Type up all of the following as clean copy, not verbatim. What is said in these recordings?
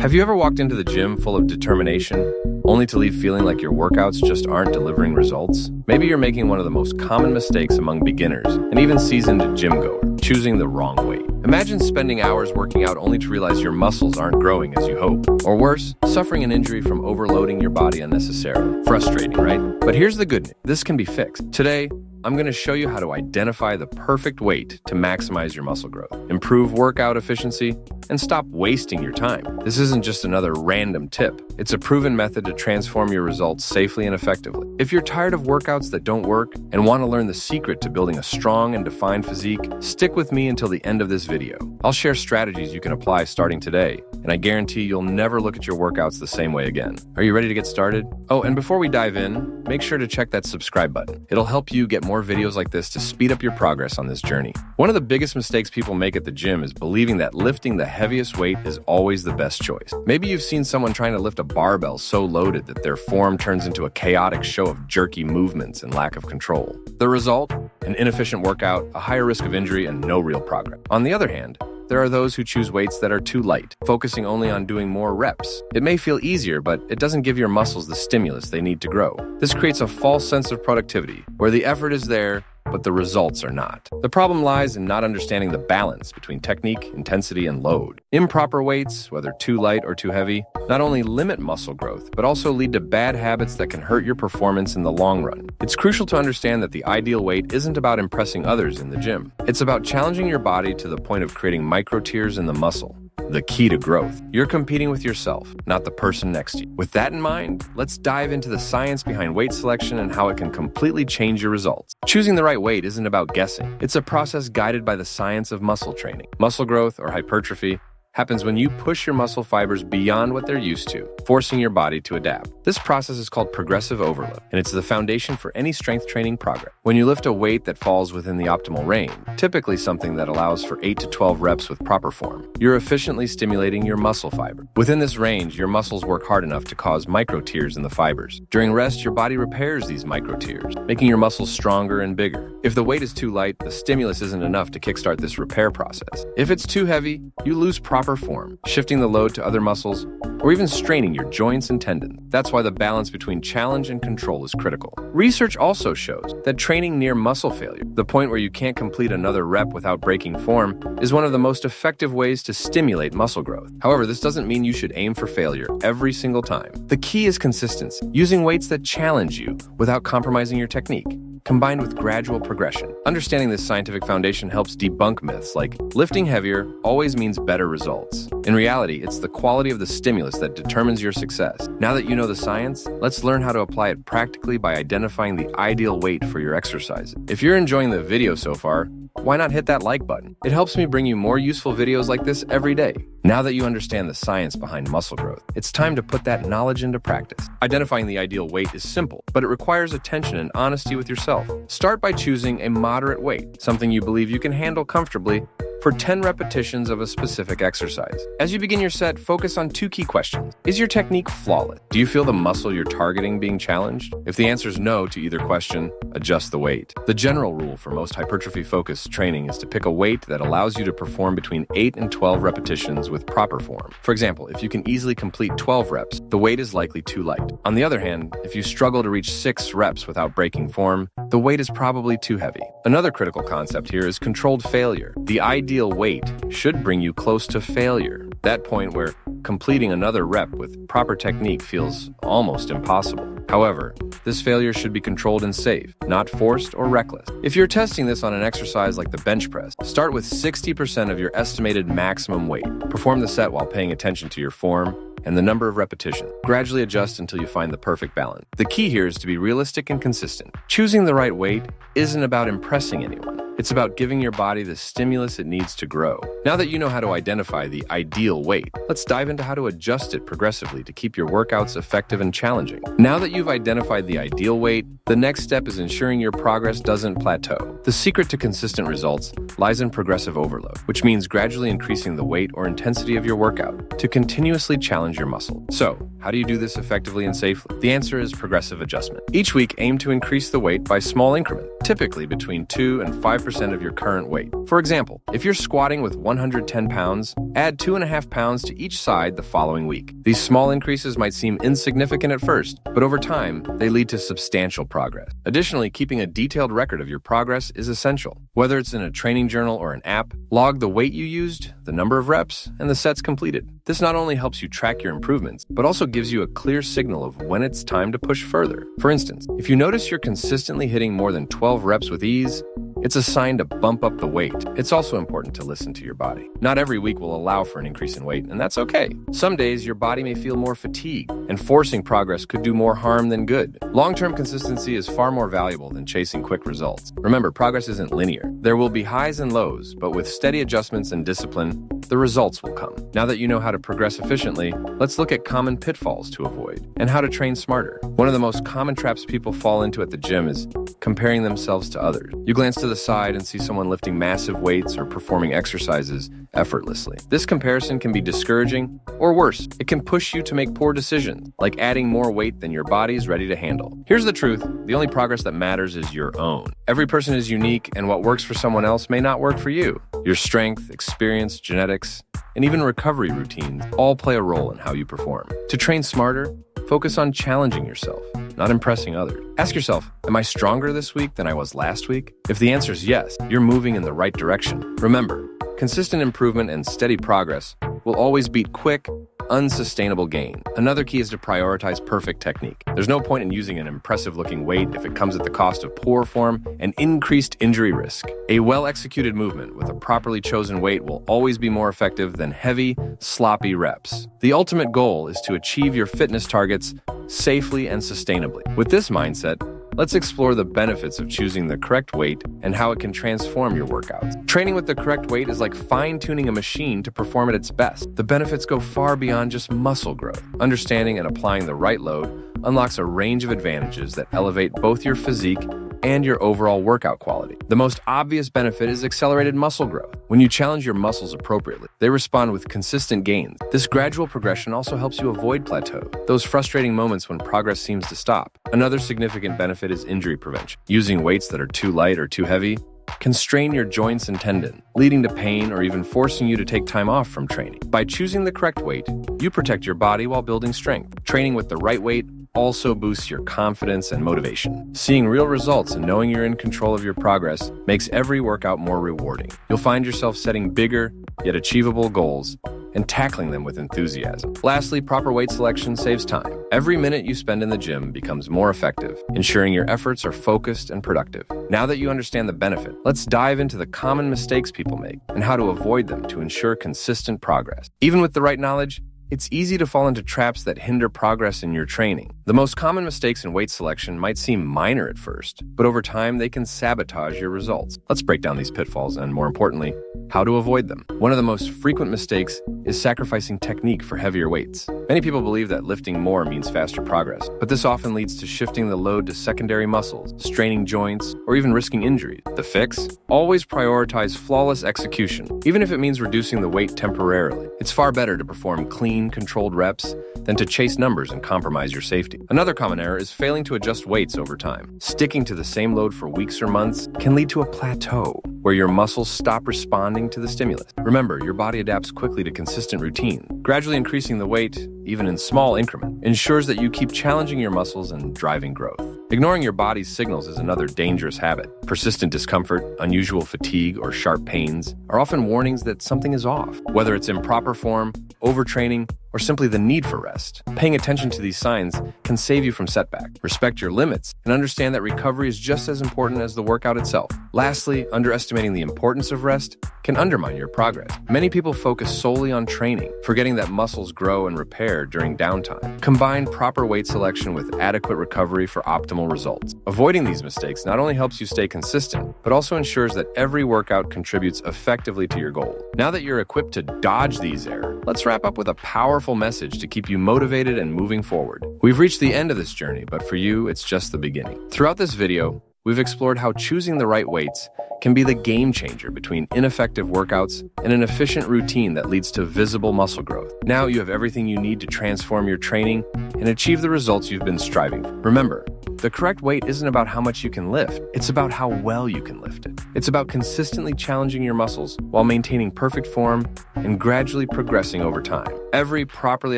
Have you ever walked into the gym full of determination, only to leave feeling like your workouts just aren't delivering results? Maybe you're making one of the most common mistakes among beginners and even seasoned gym-goers, choosing the wrong weight. Imagine spending hours working out only to realize your muscles aren't growing as you hope. Or worse, suffering an injury from overloading your body unnecessarily. Frustrating, right? But here's the good news. This can be fixed. Today, I'm going to show you how to identify the perfect weight to maximize your muscle growth, improve workout efficiency, and stop wasting your time. This isn't just another random tip. It's a proven method to transform your results safely and effectively. If you're tired of workouts that don't work and want to learn the secret to building a strong and defined physique, stick with me until the end of this video. I'll share strategies you can apply starting today, and I guarantee you'll never look at your workouts the same way again. Are you ready to get started? Oh, and before we dive in, make sure to check that subscribe button. It'll help you get more videos like this to speed up your progress on this journey. One of the biggest mistakes people make at the gym is believing that lifting the heaviest weight is always the best choice. Maybe you've seen someone trying to lift a barbell so loaded that their form turns into a chaotic show of jerky movements and lack of control. The result? An inefficient workout, a higher risk of injury, and no real progress. On the other hand, there are those who choose weights that are too light, focusing only on doing more reps. It may feel easier, but it doesn't give your muscles the stimulus they need to grow. This creates a false sense of productivity, where the effort is there, but the results are not. The problem lies in not understanding the balance between technique, intensity, and load. Improper weights, whether too light or too heavy, not only limit muscle growth, but also lead to bad habits that can hurt your performance in the long run. It's crucial to understand that the ideal weight isn't about impressing others in the gym. It's about challenging your body to the point of creating micro tears in the muscle. The key to growth. You're competing with yourself, not the person next to you. With that in mind, let's dive into the science behind weight selection and how it can completely change your results. Choosing the right weight isn't about guessing. It's a process guided by the science of muscle training. Muscle growth, or hypertrophy, happens when you push your muscle fibers beyond what they're used to, forcing your body to adapt. This process is called progressive overload, and it's the foundation for any strength training progress. When you lift a weight that falls within the optimal range, typically something that allows for 8 to 12 reps with proper form, you're efficiently stimulating your muscle fiber. Within this range, your muscles work hard enough to cause micro tears in the fibers. During rest, your body repairs these micro tears, making your muscles stronger and bigger. If the weight is too light, the stimulus isn't enough to kickstart this repair process. If it's too heavy, you lose proper form, shifting the load to other muscles, or even straining your joints and tendons. That's why the balance between challenge and control is critical. Research also shows that training near muscle failure, the point where you can't complete another rep without breaking form, is one of the most effective ways to stimulate muscle growth. However, this doesn't mean you should aim for failure every single time. The key is consistency, using weights that challenge you without compromising your technique, combined with gradual progression. Understanding this scientific foundation helps debunk myths like lifting heavier always means better results. In reality, it's the quality of the stimulus that determines your success. Now that you know the science, let's learn how to apply it practically by identifying the ideal weight for your exercises. If you're enjoying the video so far, why not hit that like button? It helps me bring you more useful videos like this every day. Now that you understand the science behind muscle growth, it's time to put that knowledge into practice. Identifying the ideal weight is simple, but it requires attention and honesty with yourself. Start by choosing a moderate weight, something you believe you can handle comfortably, for 10 repetitions of a specific exercise. As you begin your set, focus on 2 key questions. Is your technique flawless? Do you feel the muscle you're targeting being challenged? If the answer is no to either question, adjust the weight. The general rule for most hypertrophy-focused training is to pick a weight that allows you to perform between 8 and 12 repetitions with proper form. For example, if you can easily complete 12 reps, the weight is likely too light. On the other hand, if you struggle to reach 6 reps without breaking form, the weight is probably too heavy. Another critical concept here is controlled failure. The ideal weight should bring you close to failure, that point where completing another rep with proper technique feels almost impossible. However, this failure should be controlled and safe, not forced or reckless. If you're testing this on an exercise like the bench press, start with 60% of your estimated maximum weight. Perform the set while paying attention to your form and the number of repetitions. Gradually adjust until you find the perfect balance. The key here is to be realistic and consistent. Choosing the right weight isn't about impressing anyone. It's about giving your body the stimulus it needs to grow. Now that you know how to identify the ideal weight, let's dive into how to adjust it progressively to keep your workouts effective and challenging. Now that you've identified the ideal weight, the next step is ensuring your progress doesn't plateau. The secret to consistent results lies in progressive overload, which means gradually increasing the weight or intensity of your workout to continuously challenge your muscle. So, how do you do this effectively and safely? The answer is progressive adjustment. Each week, aim to increase the weight by small increments. typically between 2 and 5% of your current weight. For example, if you're squatting with 110 pounds, add 2.5 pounds to each side the following week. These small increases might seem insignificant at first, but over time, they lead to substantial progress. Additionally, keeping a detailed record of your progress is essential. Whether it's in a training journal or an app, log the weight you used, the number of reps, and the sets completed. This not only helps you track your improvements, but also gives you a clear signal of when it's time to push further. For instance, if you notice you're consistently hitting more than 12 reps with ease, it's a sign to bump up the weight. It's also important to listen to your body. Not every week will allow for an increase in weight, and that's okay. Some days your body may feel more fatigued, and forcing progress could do more harm than good. Long-term consistency is far more valuable than chasing quick results. Remember, progress isn't linear. There will be highs and lows, but with steady adjustments and discipline, the results will come. Now that you know how to progress efficiently, let's look at common pitfalls to avoid and how to train smarter. One of the most common traps people fall into at the gym is comparing themselves to others. You glance to the side and see someone lifting massive weights or performing exercises effortlessly. This comparison can be discouraging, or worse, it can push you to make poor decisions, like adding more weight than your body is ready to handle. Here's the truth: the only progress that matters is your own. Every person is unique, and what works for someone else may not work for you. Your strength, experience, genetics, and even recovery routines all play a role in how you perform. To train smarter, focus on challenging yourself, not impressing others. Ask yourself, am I stronger this week than I was last week? If the answer is yes, you're moving in the right direction. Remember, consistent improvement and steady progress will always beat quick, unsustainable gain. Another key is to prioritize perfect technique. There's no point in using an impressive-looking weight if it comes at the cost of poor form and increased injury risk. A well-executed movement with a properly chosen weight will always be more effective than heavy, sloppy reps. The ultimate goal is to achieve your fitness targets safely and sustainably. With this mindset, let's explore the benefits of choosing the correct weight and how it can transform your workouts. Training with the correct weight is like fine-tuning a machine to perform at its best. The benefits go far beyond just muscle growth. Understanding and applying the right load unlocks a range of advantages that elevate both your physique and your overall workout quality. The most obvious benefit is accelerated muscle growth. When you challenge your muscles appropriately, they respond with consistent gains. This gradual progression also helps you avoid plateaus, those frustrating moments when progress seems to stop. Another significant benefit is injury prevention. Using weights that are too light or too heavy can strain your joints and tendons, leading to pain or even forcing you to take time off from training. By choosing the correct weight, you protect your body while building strength. Training with the right weight also boosts your confidence and motivation. Seeing real results and knowing you're in control of your progress makes every workout more rewarding. You'll find yourself setting bigger, yet achievable goals and tackling them with enthusiasm. Lastly, proper weight selection saves time. Every minute you spend in the gym becomes more effective, ensuring your efforts are focused and productive. Now that you understand the benefit, let's dive into the common mistakes people make and how to avoid them to ensure consistent progress. Even with the right knowledge, it's easy to fall into traps that hinder progress in your training. The most common mistakes in weight selection might seem minor at first, but over time they can sabotage your results. Let's break down these pitfalls and, more importantly, how to avoid them. One of the most frequent mistakes is sacrificing technique for heavier weights. Many people believe that lifting more means faster progress, but this often leads to shifting the load to secondary muscles, straining joints, or even risking injuries. The fix? Always prioritize flawless execution, even if it means reducing the weight temporarily. It's far better to perform clean, controlled reps than to chase numbers and compromise your safety. Another common error is failing to adjust weights over time. Sticking to the same load for weeks or months can lead to a plateau, where your muscles stop responding to the stimulus. Remember, your body adapts quickly to consistent routine. Gradually increasing the weight, even in small increments, ensures that you keep challenging your muscles and driving growth. Ignoring your body's signals is another dangerous habit. Persistent discomfort, unusual fatigue, or sharp pains are often warnings that something is off, whether it's improper form, overtraining, or simply the need for rest. Paying attention to these signs can save you from setback. Respect your limits and understand that recovery is just as important as the workout itself. Lastly, underestimating the importance of rest can undermine your progress. Many people focus solely on training, forgetting that muscles grow and repair during downtime. Combine proper weight selection with adequate recovery for optimal results. Avoiding these mistakes not only helps you stay consistent, but also ensures that every workout contributes effectively to your goal. Now that you're equipped to dodge these errors, let's wrap up with a powerful message to keep you motivated and moving forward. We've reached the end of this journey, but for you, it's just the beginning. Throughout this video, we've explored how choosing the right weights can be the game changer between ineffective workouts and an efficient routine that leads to visible muscle growth. Now you have everything you need to transform your training and achieve the results you've been striving for. Remember, The correct weight isn't about how much you can lift, it's about how well you can lift it. It's about consistently challenging your muscles while maintaining perfect form and gradually progressing over time. Every properly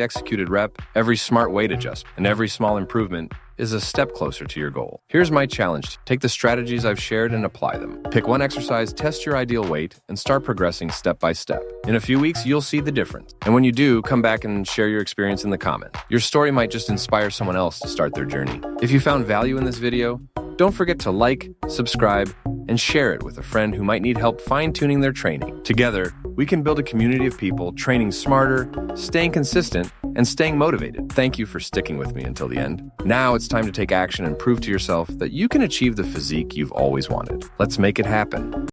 executed rep, every smart weight adjustment, and every small improvement is a step closer to your goal. Here's my challenge. Take the strategies I've shared and apply them. Pick one exercise, test your ideal weight, and start progressing step by step. In a few weeks, you'll see the difference. And when you do, come back and share your experience in the comments. Your story might just inspire someone else to start their journey. If you found value in this video, don't forget to like, subscribe, and share it with a friend who might need help fine-tuning their training. Together, we can build a community of people training smarter, staying consistent, and staying motivated. Thank you for sticking with me until the end. Now it's time to take action and prove to yourself that you can achieve the physique you've always wanted. Let's make it happen.